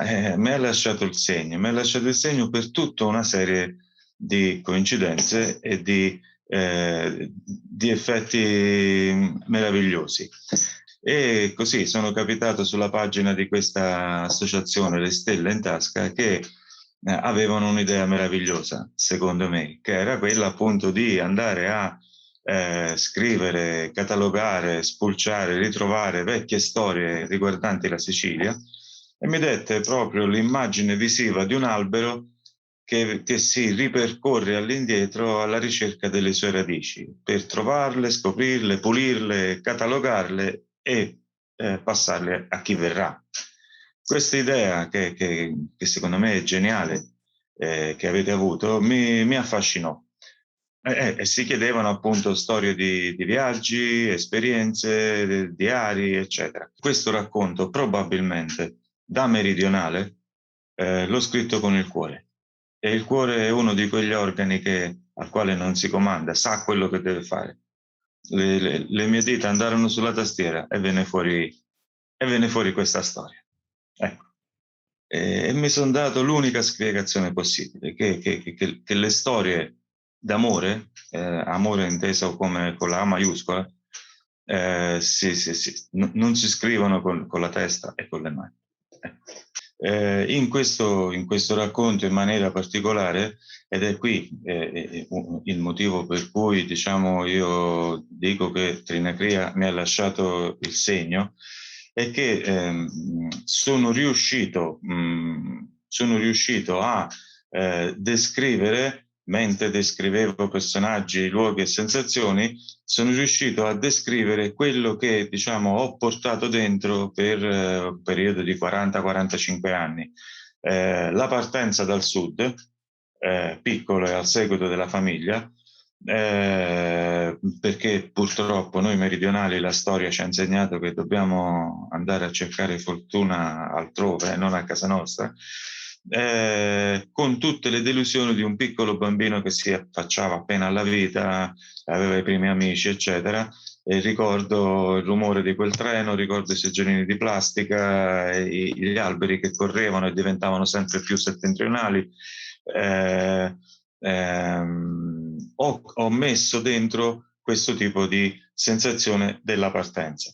mi ha lasciato il segno, per tutta una serie di coincidenze e di effetti meravigliosi. E così sono capitato sulla pagina di questa associazione, Le Stelle in Tasca, che avevano un'idea meravigliosa, secondo me, che era quella appunto di andare a scrivere, catalogare, spulciare, ritrovare vecchie storie riguardanti la Sicilia, e mi dette proprio l'immagine visiva di un albero che si ripercorre all'indietro alla ricerca delle sue radici, per trovarle, scoprirle, pulirle, catalogarle e passarle a chi verrà. Questa idea, che secondo me è geniale, che avete avuto, mi affascinò. E si chiedevano appunto storie di viaggi, esperienze, diari, eccetera. Questo racconto probabilmente da meridionale l'ho scritto con il cuore, e il cuore è uno di quegli organi al quale non si comanda, sa quello che deve fare. Le mie dita andarono sulla tastiera e venne fuori questa storia. Ecco. E mi sono dato l'unica spiegazione possibile, che le storie d'amore, amore inteso come con la A maiuscola, non si scrivono con la testa e con le mani. In questo racconto in maniera particolare, ed è qui il motivo per cui, diciamo, io dico che Trinacria mi ha lasciato il segno, è che sono riuscito a descrivere, mentre descrivevo personaggi, luoghi e sensazioni, sono riuscito a descrivere quello che, diciamo, ho portato dentro per un periodo di 40-45 anni. La partenza dal sud, piccolo e al seguito della famiglia, perché purtroppo noi meridionali la storia ci ha insegnato che dobbiamo andare a cercare fortuna altrove, non a casa nostra, con tutte le delusioni di un piccolo bambino che si affacciava appena alla vita, aveva i primi amici, eccetera. E ricordo il rumore di quel treno, ricordo i seggiolini di plastica, gli alberi che correvano e diventavano sempre più settentrionali. Ho messo dentro questo tipo di sensazione della partenza.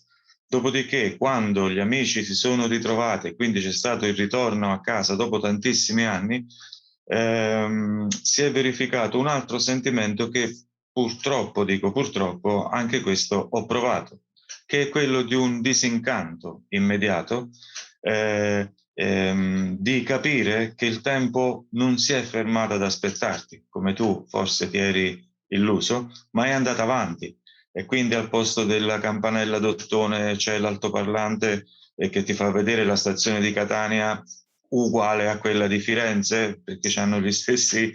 Dopodiché, quando gli amici si sono ritrovati e quindi c'è stato il ritorno a casa dopo tantissimi anni, si è verificato un altro sentimento che purtroppo, dico purtroppo, anche questo ho provato, che è quello di un disincanto immediato, di capire che il tempo non si è fermato ad aspettarti, come tu forse ti eri illuso, ma è andato avanti. E quindi al posto della campanella d'ottone c'è l'altoparlante che ti fa vedere la stazione di Catania uguale a quella di Firenze, perché hanno gli stessi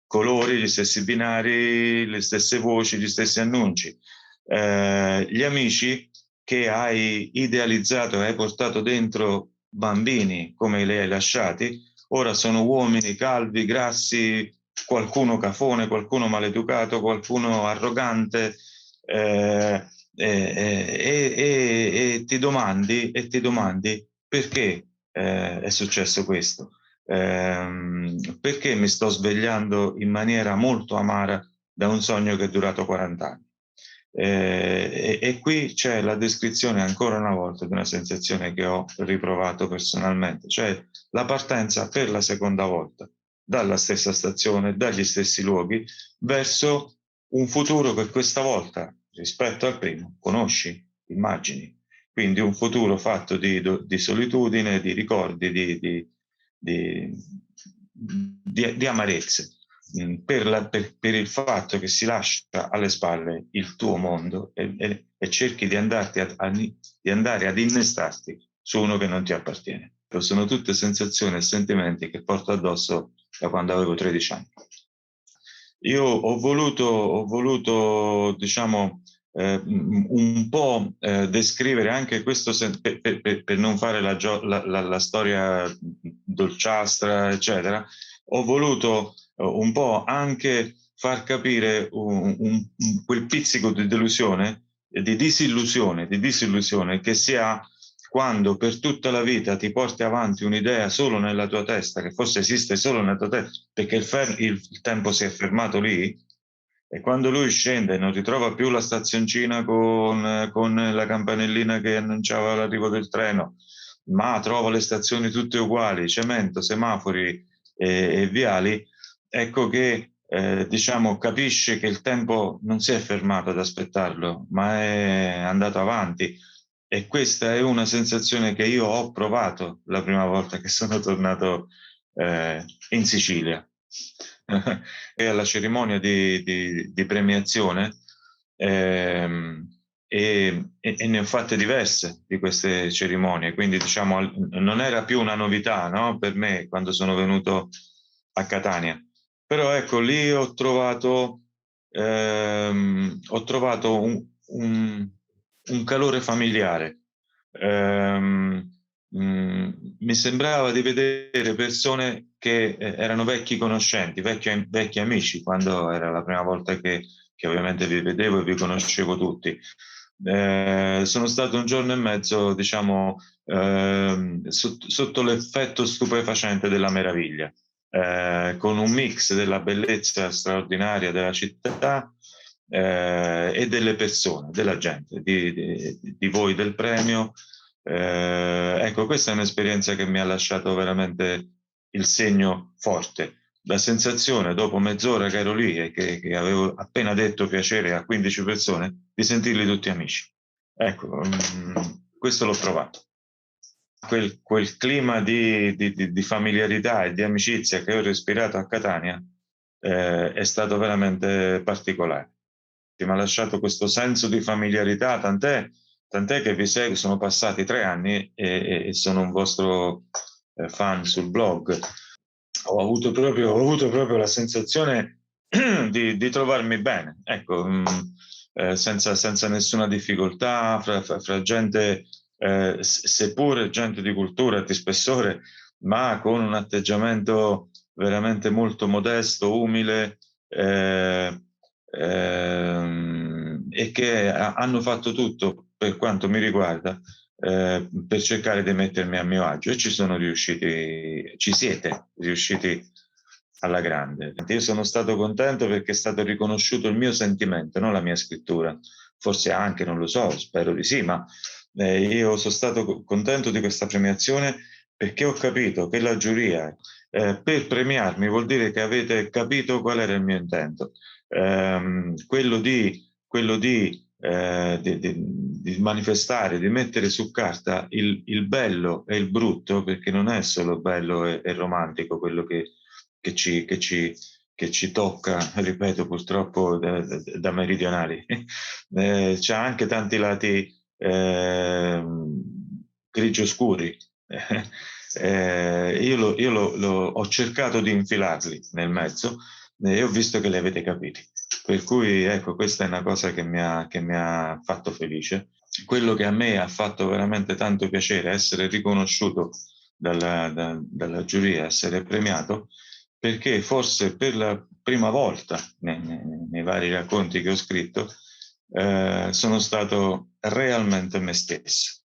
colori, gli stessi binari, le stesse voci, gli stessi annunci. Gli amici che hai idealizzato e hai portato dentro bambini come li hai lasciati, ora sono uomini calvi, grassi, qualcuno cafone, qualcuno maleducato, qualcuno arrogante, e ti domandi perché è successo questo. Perché mi sto svegliando in maniera molto amara da un sogno che è durato 40 anni. E qui c'è la descrizione ancora una volta di una sensazione che ho riprovato personalmente, cioè la partenza per la seconda volta dalla stessa stazione, dagli stessi luoghi, verso un futuro che questa volta, rispetto al primo, conosci, immagini. Quindi un futuro fatto di solitudine, di ricordi, di amarezze, per il fatto che si lascia alle spalle il tuo mondo e cerchi di andare ad innestarti su uno che non ti appartiene. Sono tutte sensazioni e sentimenti che porto addosso da quando avevo 13 anni. Io ho voluto diciamo, un po' descrivere anche questo per non fare la storia dolciastra, eccetera. Ho voluto un po' anche far capire quel pizzico di delusione, di disillusione che si ha quando per tutta la vita ti porti avanti un'idea solo nella tua testa, che forse esiste solo nella tua testa, perché il tempo si è fermato lì, e quando lui scende e non ritrova più la stazioncina con la campanellina che annunciava l'arrivo del treno, ma trova le stazioni tutte uguali, cemento, semafori e viali, ecco che diciamo, capisce che il tempo non si è fermato ad aspettarlo, ma è andato avanti. E questa è una sensazione che io ho provato la prima volta che sono tornato in Sicilia. E alla cerimonia di premiazione, e ne ho fatte diverse di queste cerimonie, quindi diciamo non era più una novità, no, per me quando sono venuto a Catania. Però ecco, lì ho trovato un calore familiare. Ehm, Mi sembrava di vedere persone che erano vecchi conoscenti, vecchi amici, quando era la prima volta che ovviamente vi vedevo e vi conoscevo tutti. Sono stato un giorno e mezzo, diciamo, sotto l'effetto stupefacente della meraviglia, con un mix della bellezza straordinaria della città e delle persone, della gente, di voi del premio. Ecco, questa è un'esperienza che mi ha lasciato veramente il segno forte. La sensazione, dopo mezz'ora che ero lì e che avevo appena detto piacere a 15 persone, di sentirli tutti amici. Ecco, questo l'ho provato. Quel clima di familiarità e di amicizia che ho respirato a Catania è stato veramente particolare. Mi ha lasciato questo senso di familiarità, tant'è che vi seguo, sono passati 3 anni e sono un vostro fan sul blog. Ho avuto proprio la sensazione di trovarmi bene, ecco, senza nessuna difficoltà, fra gente, seppure gente di cultura e di spessore, ma con un atteggiamento veramente molto modesto, umile, e che hanno fatto tutto, per quanto mi riguarda, per cercare di mettermi a mio agio, e ci siete riusciti alla grande. Io sono stato contento perché è stato riconosciuto il mio sentimento, non la mia scrittura. Forse anche, non lo so, spero di sì, ma io sono stato contento di questa premiazione perché ho capito che la giuria, per premiarmi, vuol dire che avete capito qual era il mio intento. Quello di manifestare, di mettere su carta il bello e il brutto, perché non è solo bello e romantico quello che ci tocca, ripeto, purtroppo da meridionali. C'ha anche tanti lati grigio scuri. Ho cercato di infilarli nel mezzo e ho visto che li avete capiti. Per cui ecco, questa è una cosa che mi ha fatto felice. Quello che a me ha fatto veramente tanto piacere è essere riconosciuto dalla giuria, essere premiato, perché forse per la prima volta nei vari racconti che ho scritto sono stato realmente me stesso.